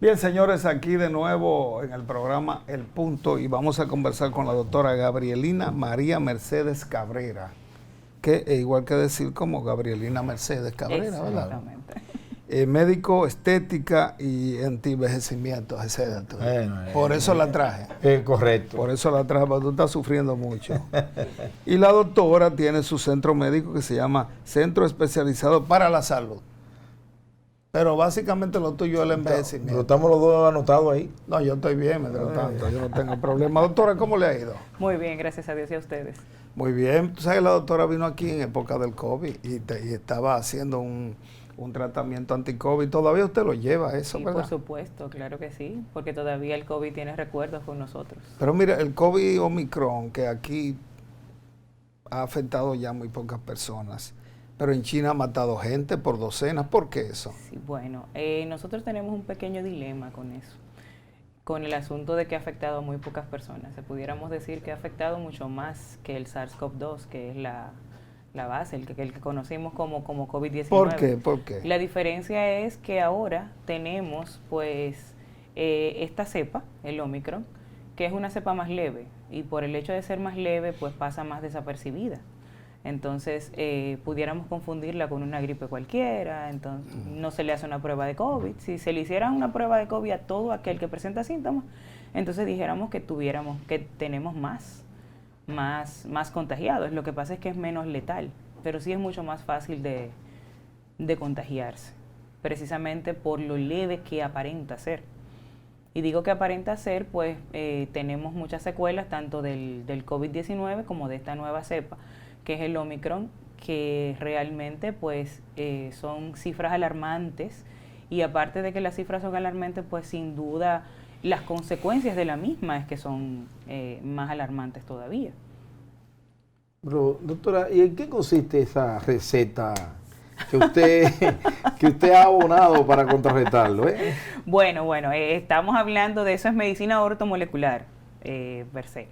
Bien, señores, aquí de nuevo en el programa El Punto y vamos a conversar con la doctora Gabrielina María Mercedes Cabrera, que es igual que decir como Gabrielina Mercedes Cabrera, ¿verdad? Exactamente. Médico, estética y anti-envejecimiento, etc. Por eso la traje. Correcto. Por eso la traje, porque tú estás sufriendo mucho. Y la doctora tiene su centro médico que se llama Centro Especializado para la Salud. Pero básicamente lo tuyo es el envejecimiento. Pero estamos los dos anotados ahí. No, yo estoy bien, mientras tanto, yo no tengo problema. Doctora, ¿cómo le ha ido? Muy bien, gracias a Dios y a ustedes. Muy bien. Tú sabes que la doctora vino aquí en época del COVID y estaba haciendo un tratamiento anti-COVID. Todavía usted lo lleva eso, Sí, ¿verdad? por supuesto, claro que sí, porque todavía el COVID tiene recuerdos con nosotros. Pero mira, el COVID Omicron, que aquí ha afectado ya muy pocas personas, pero en China ha matado gente por docenas. ¿Por qué eso? Sí, bueno, nosotros tenemos un pequeño dilema con eso, con el asunto de que ha afectado a muy pocas personas. Se pudiéramos decir que ha afectado mucho más que el SARS-CoV-2, que es la base, el que conocimos como COVID-19. ¿Por qué? ¿Por qué? La diferencia es que ahora tenemos pues esta cepa, el Omicron, que es una cepa más leve, y por el hecho de ser más leve pues pasa más desapercibida. Entonces pudiéramos confundirla con una gripe cualquiera, entonces no se le hace una prueba de COVID. Si se le hiciera una prueba de COVID a todo aquel que presenta síntomas, entonces dijéramos que tenemos más contagiados. Lo que pasa es que es menos letal, pero sí es mucho más fácil de contagiarse, precisamente por lo leve que aparenta ser. Y digo que aparenta ser, pues tenemos muchas secuelas tanto del COVID-19 como de esta nueva cepa, que es el Omicron, que realmente pues son cifras alarmantes, y aparte de que las cifras son alarmantes, pues sin duda las consecuencias de la misma es que son más alarmantes todavía. Pero, doctora, ¿y en qué consiste esa receta que usted ha abonado para contrarrestarlo? Bueno, estamos hablando de eso, es medicina ortomolecular, per se.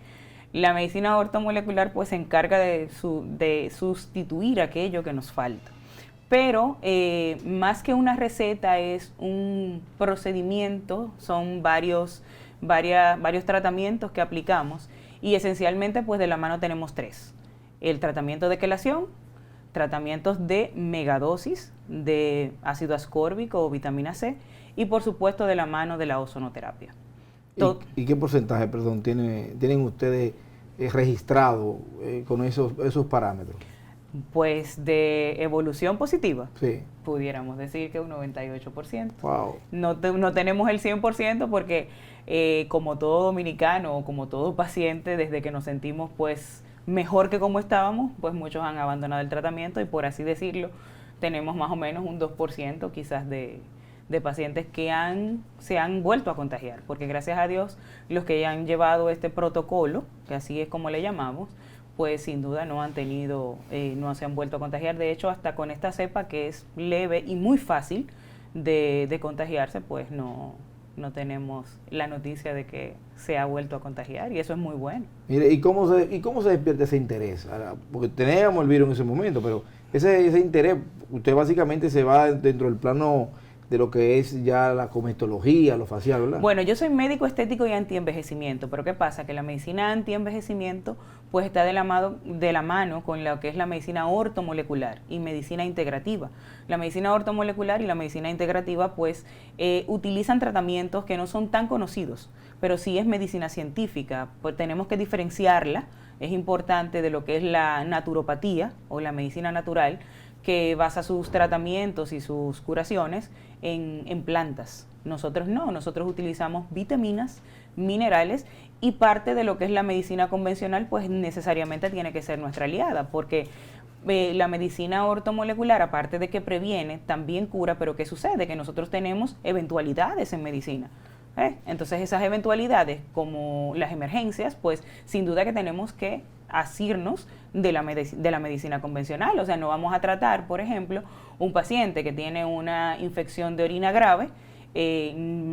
La medicina ortomolecular pues se encarga de sustituir aquello que nos falta. Pero más que una receta es un procedimiento, son varios tratamientos que aplicamos, y esencialmente pues de la mano tenemos tres. El tratamiento de quelación, tratamientos de megadosis de ácido ascórbico o vitamina C, y por supuesto de la mano de la ozonoterapia. ¿Y qué porcentaje, perdón, tienen ustedes registrado con esos parámetros? Pues de evolución positiva, sí, pudiéramos decir que un 98%. Wow. No tenemos el 100% porque como todo dominicano o como todo paciente, desde que nos sentimos pues mejor que como estábamos, pues muchos han abandonado el tratamiento, y por así decirlo, tenemos más o menos un 2% quizás de pacientes que se han vuelto a contagiar, porque gracias a Dios los que ya han llevado este protocolo, que así es como le llamamos, pues sin duda no se han vuelto a contagiar. De hecho, hasta con esta cepa que es leve y muy fácil de contagiarse, pues no tenemos la noticia de que se ha vuelto a contagiar, y eso es muy bueno. Mire, ¿y cómo se despierta ese interés? Porque teníamos el virus en ese momento, pero ese interés, usted básicamente se va dentro del plano de lo que es ya la cosmetología, lo facial, ¿verdad? Bueno, yo soy médico estético y antienvejecimiento, pero ¿qué pasa? Que la medicina antienvejecimiento pues está de la mano con lo que es la medicina ortomolecular y medicina integrativa. La medicina ortomolecular y la medicina integrativa pues utilizan tratamientos que no son tan conocidos, pero sí es medicina científica, pues tenemos que diferenciarla. Es importante de lo que es la naturopatía o la medicina natural, que basa sus tratamientos y sus curaciones en plantas. Nosotros utilizamos vitaminas, minerales, y parte de lo que es la medicina convencional pues necesariamente tiene que ser nuestra aliada, porque la medicina ortomolecular, aparte de que previene, también cura. Pero ¿qué sucede? Que nosotros tenemos eventualidades en medicina. Entonces esas eventualidades, como las emergencias, pues sin duda que tenemos que asirnos de la medicina convencional. O sea, no vamos a tratar, por ejemplo, un paciente que tiene una infección de orina grave,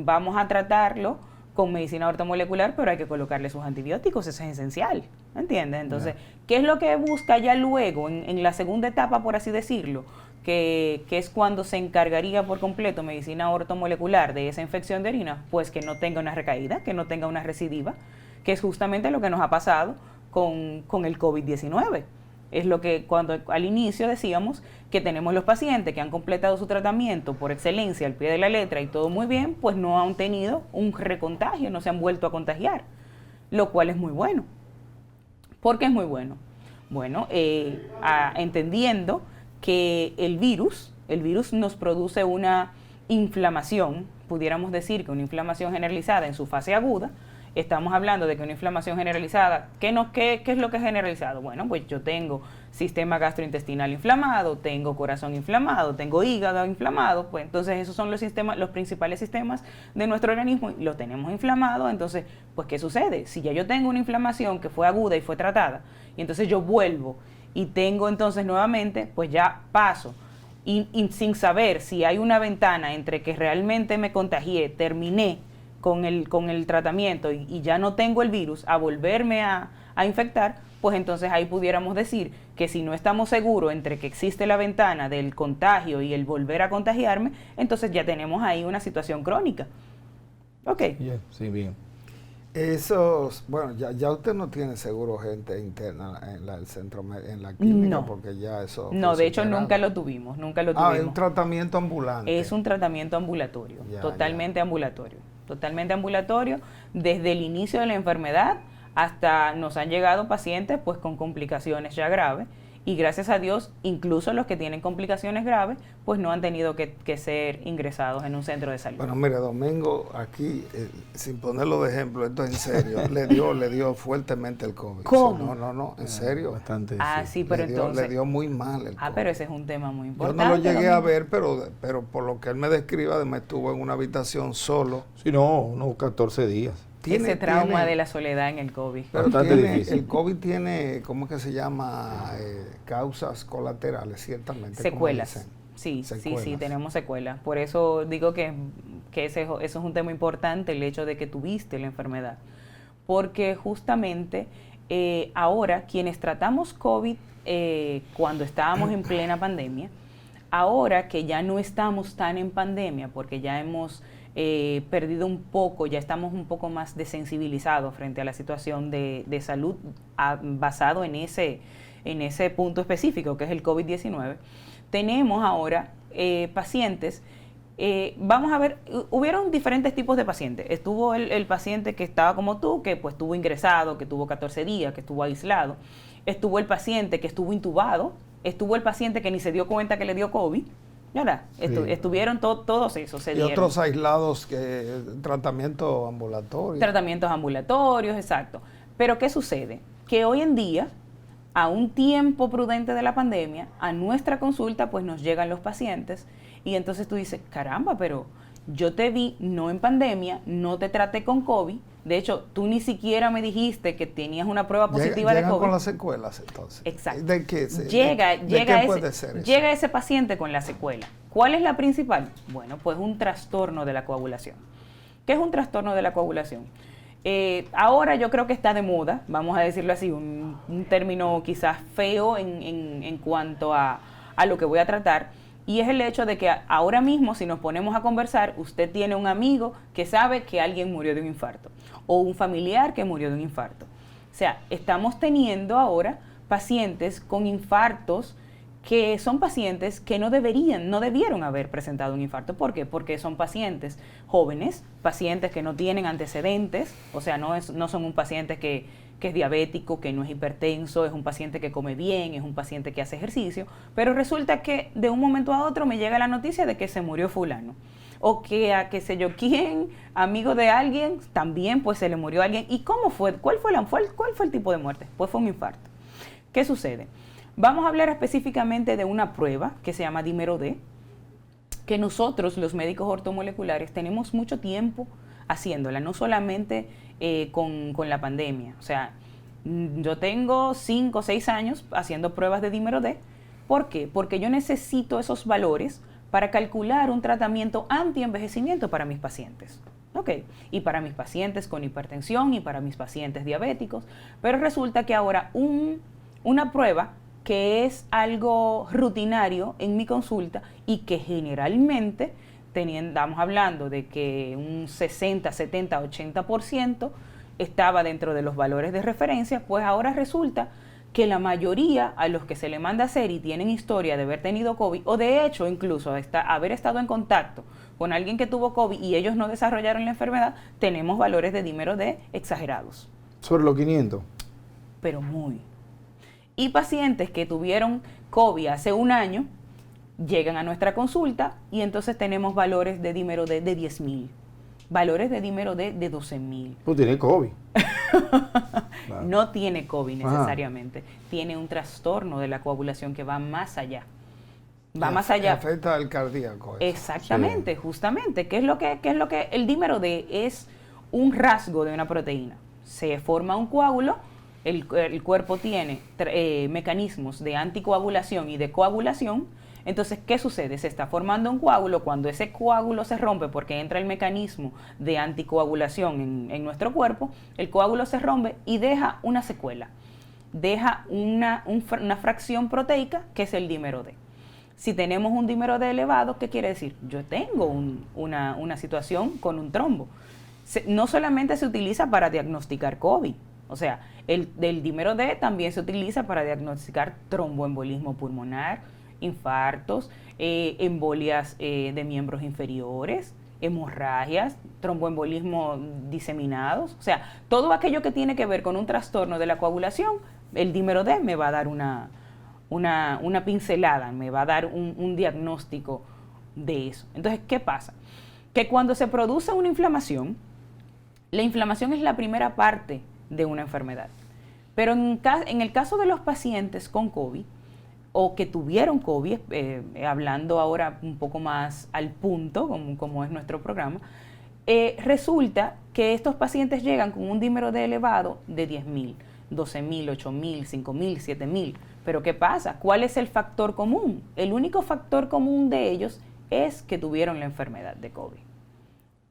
vamos a tratarlo con medicina ortomolecular, pero hay que colocarle sus antibióticos, eso es esencial, ¿entiendes? Entonces, ¿qué es lo que busca ya luego, en la segunda etapa, por así decirlo? que es cuando se encargaría por completo medicina ortomolecular de esa infección de orina, pues que no tenga una recaída, que no tenga una recidiva, que es justamente lo que nos ha pasado con el COVID-19. Es lo que cuando al inicio decíamos que tenemos los pacientes que han completado su tratamiento por excelencia al pie de la letra y todo muy bien, pues no han tenido un recontagio, no se han vuelto a contagiar, lo cual es muy bueno. ¿Por qué es muy bueno? Bueno, entendiendo que el virus nos produce una inflamación, pudiéramos decir que una inflamación generalizada en su fase aguda. Estamos hablando de que una inflamación generalizada, ¿qué es lo que es generalizado? Bueno, pues yo tengo sistema gastrointestinal inflamado, tengo corazón inflamado, tengo hígado inflamado, pues entonces esos son los principales sistemas de nuestro organismo, y lo tenemos inflamado. Entonces, pues ¿qué sucede? Si ya yo tengo una inflamación que fue aguda y fue tratada, y entonces yo vuelvo y tengo entonces nuevamente, pues ya paso, y sin saber si hay una ventana entre que realmente me contagié, terminé con el tratamiento y ya no tengo el virus, a volverme a infectar, pues entonces ahí pudiéramos decir que si no estamos seguros entre que existe la ventana del contagio y el volver a contagiarme, entonces ya tenemos ahí una situación crónica. Ok. Bien, sí, bien. Bueno, ya usted no tiene seguro gente interna en el centro, en la clínica, No. Porque ya eso... No, fue de hecho superado. nunca lo tuvimos. Es un tratamiento ambulante. Es un tratamiento ambulatorio, Ya, totalmente ambulatorio. Totalmente ambulatorio, desde el inicio de la enfermedad hasta nos han llegado pacientes pues con complicaciones ya graves, y gracias a Dios, incluso los que tienen complicaciones graves, pues no han tenido que ser ingresados en un centro de salud. Bueno, mire, Domingo, aquí, sin ponerlo de ejemplo, esto es en serio, le dio fuertemente el COVID. ¿Cómo? No, en serio. Bastante. Sí, pero entonces... Le dio muy mal el COVID. pero ese es un tema muy importante. Yo no lo llegué a Domingo. ver, pero por lo que él me describe, además estuvo en una habitación solo. Sí, no, unos 14 días. Ese trauma de la soledad en el COVID. Pero Bastante difícil. el COVID tiene, ¿cómo es que se llama? Causas colaterales, ciertamente. Secuelas. Como dicen. Sí, Secuelas. tenemos secuelas. Por eso digo que eso es un tema importante, el hecho de que tuviste la enfermedad. Porque justamente ahora quienes tratamos COVID cuando estábamos en plena pandemia, ahora que ya no estamos tan en pandemia, porque ya hemos perdido un poco, ya estamos un poco más desensibilizados frente a la situación de salud basado en ese punto específico que es el COVID-19, tenemos ahora pacientes, vamos a ver, hubieron diferentes tipos de pacientes. Estuvo el paciente que estaba como tú, que pues estuvo ingresado, que tuvo 14 días, que estuvo aislado. Estuvo el paciente que estuvo intubado, estuvo el paciente que ni se dio cuenta que le dio COVID. ¿Verdad? Estuvieron todos esos, se dieron. Y otros aislados, tratamientos ambulatorios. Tratamientos ambulatorios, exacto. Pero ¿qué sucede? Que hoy en día, a un tiempo prudente de la pandemia, a nuestra consulta pues nos llegan los pacientes y entonces tú dices, caramba, pero yo te vi no en pandemia, no te traté con COVID, de hecho tú ni siquiera me dijiste que tenías una prueba positiva de COVID. Llegan con las secuelas entonces. Exacto. ¿De qué? Llega ese paciente con la secuela. ¿Cuál es la principal? Bueno, pues un trastorno de la coagulación. ¿Qué es un trastorno de la coagulación? Ahora yo creo que está de moda, vamos a decirlo así, un término quizás feo en cuanto a lo que voy a tratar, y es el hecho de que ahora mismo, si nos ponemos a conversar, usted tiene un amigo que sabe que alguien murió de un infarto, o un familiar que murió de un infarto. O sea, estamos teniendo ahora pacientes con infartos que son pacientes que no debieron haber presentado un infarto. ¿Por qué? Porque son pacientes jóvenes, pacientes que no tienen antecedentes, o sea, no son un paciente que es diabético, que no es hipertenso, es un paciente que come bien, es un paciente que hace ejercicio, pero resulta que de un momento a otro me llega la noticia de que se murió fulano, o que a qué sé yo quién, amigo de alguien, también pues se le murió a alguien. ¿Y cómo fue? ¿Cuál fue el tipo de muerte? Pues fue un infarto. ¿Qué sucede? Vamos a hablar específicamente de una prueba que se llama dímero D, que nosotros, los médicos ortomoleculares, tenemos mucho tiempo haciéndola, no solamente con la pandemia. O sea, yo tengo 5 o 6 años haciendo pruebas de dímero D. ¿Por qué? Porque yo necesito esos valores para calcular un tratamiento anti-envejecimiento para mis pacientes. ¿Ok? Y para mis pacientes con hipertensión y para mis pacientes diabéticos. Pero resulta que ahora una prueba que es algo rutinario en mi consulta y que generalmente, estamos hablando de que un 60, 70, 80% estaba dentro de los valores de referencia, pues ahora resulta que la mayoría a los que se le manda a hacer y tienen historia de haber tenido COVID, o de hecho incluso haber estado en contacto con alguien que tuvo COVID y ellos no desarrollaron la enfermedad, tenemos valores de dímero D exagerados. Sobre los 500. Pero muy. Y pacientes que tuvieron COVID hace un año, llegan a nuestra consulta y entonces tenemos valores de dímero D de 10,000, valores de dímero D de 12,000. Pues tiene COVID. Claro. No tiene COVID necesariamente, tiene un trastorno de la coagulación que va más allá. Va más allá. Afecta al cardíaco. Eso. Exactamente, sí. Justamente. ¿Qué es lo que el dímero D es? Un rasgo de una proteína. Se forma un coágulo, el cuerpo tiene mecanismos de anticoagulación y de coagulación. Entonces, ¿qué sucede? Se está formando un coágulo. Cuando ese coágulo se rompe porque entra el mecanismo de anticoagulación en nuestro cuerpo, el coágulo se rompe y deja una secuela. Deja una fracción proteica que es el dímero D. Si tenemos un dímero D elevado, ¿qué quiere decir? Yo tengo una situación con un trombo. No solamente se utiliza para diagnosticar COVID, o sea, el dímero D también se utiliza para diagnosticar tromboembolismo pulmonar, infartos, embolias de miembros inferiores, hemorragias, tromboembolismo diseminados, o sea, todo aquello que tiene que ver con un trastorno de la coagulación, el dímero D me va a dar una pincelada, me va a dar un diagnóstico de eso. Entonces, ¿qué pasa? Que cuando se produce una inflamación, la inflamación es la primera parte de una enfermedad. Pero en el caso de los pacientes con COVID, o que tuvieron COVID, hablando ahora un poco más al punto, como es nuestro programa, resulta que estos pacientes llegan con un dímero D elevado de 10,000, 12,000, 8,000, 5,000, 7,000. Pero ¿qué pasa? ¿Cuál es el factor común? El único factor común de ellos es que tuvieron la enfermedad de COVID.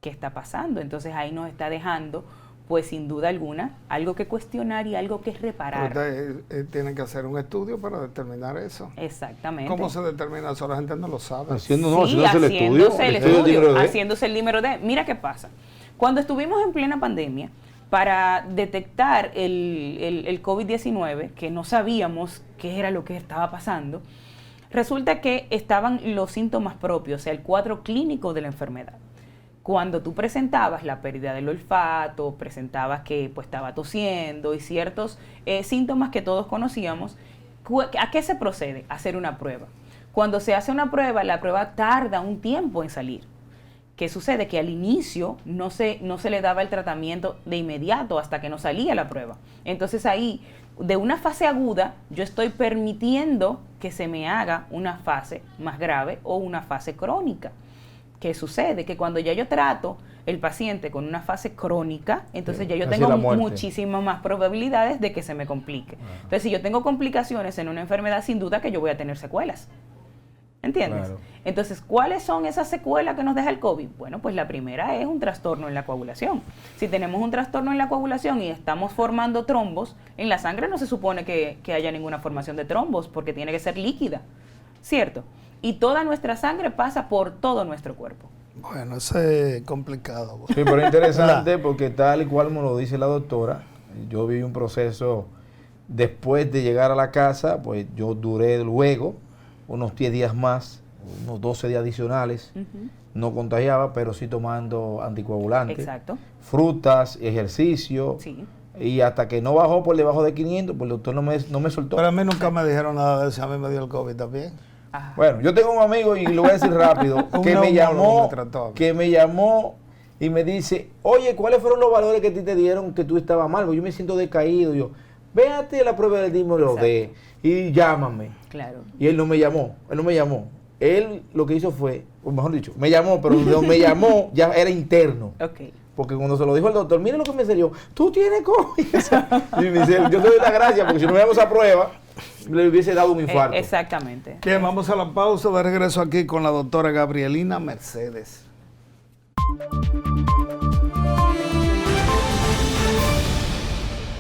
¿Qué está pasando? Entonces ahí nos está dejando, pues sin duda alguna, algo que cuestionar y algo que reparar. Tienen que hacer un estudio para determinar eso. Exactamente. ¿Cómo se determina eso? La gente no lo sabe. Haciéndose el dímero D. Mira qué pasa. Cuando estuvimos en plena pandemia, para detectar el COVID-19, que no sabíamos qué era lo que estaba pasando, resulta que estaban los síntomas propios, o sea, el cuadro clínico de la enfermedad. Cuando tú presentabas la pérdida del olfato, presentabas que pues estaba tosiendo y ciertos síntomas que todos conocíamos, ¿a qué se procede? A hacer una prueba. Cuando se hace una prueba, la prueba tarda un tiempo en salir. ¿Qué sucede? Que al inicio no se le daba el tratamiento de inmediato hasta que no salía la prueba. Entonces ahí, de una fase aguda, yo estoy permitiendo que se me haga una fase más grave o una fase crónica. ¿Qué sucede? Que cuando ya yo trato el paciente con una fase crónica, entonces ya yo tengo muchísimas más probabilidades de que se me complique. Entonces, si yo tengo complicaciones en una enfermedad, sin duda que yo voy a tener secuelas. ¿Entiendes? Claro. Entonces, ¿cuáles son esas secuelas que nos deja el COVID? Bueno, pues la primera es un trastorno en la coagulación. Si tenemos un trastorno en la coagulación y estamos formando trombos, en la sangre no se supone que haya ninguna formación de trombos, porque tiene que ser líquida, ¿cierto? Y toda nuestra sangre pasa por todo nuestro cuerpo. Bueno, eso es complicado. Sí, pero es interesante porque tal y cual me lo dice la doctora, yo vi un proceso después de llegar a la casa, pues yo duré luego unos 10 días más, unos 12 días adicionales, no contagiaba, pero sí tomando anticoagulantes. Exacto. Frutas, ejercicio. Sí. Y hasta que no bajó por debajo de 500, pues el doctor no me soltó. Pero a mí nunca me dijeron nada de eso, a mí me dio el COVID también. Ajá. Bueno, yo tengo un amigo, y lo voy a decir rápido, que me llamó y me dice, oye, ¿cuáles fueron los valores que a ti te dieron que tú estabas mal? Porque yo me siento decaído. Yo, véate la prueba del dímero D y llámame. Claro. Y él no me llamó. Él lo que hizo fue, o mejor dicho, me llamó, pero donde me llamó ya era interno. Okay. Porque cuando se lo dijo el doctor, mire lo que me salió, tú tienes COVID. Y me dice, yo te doy la gracia, porque si no me damos esa prueba, le hubiese dado un infarto. Exactamente. Bien, vamos a la pausa, de regreso aquí con la doctora Gabrielina Mercedes.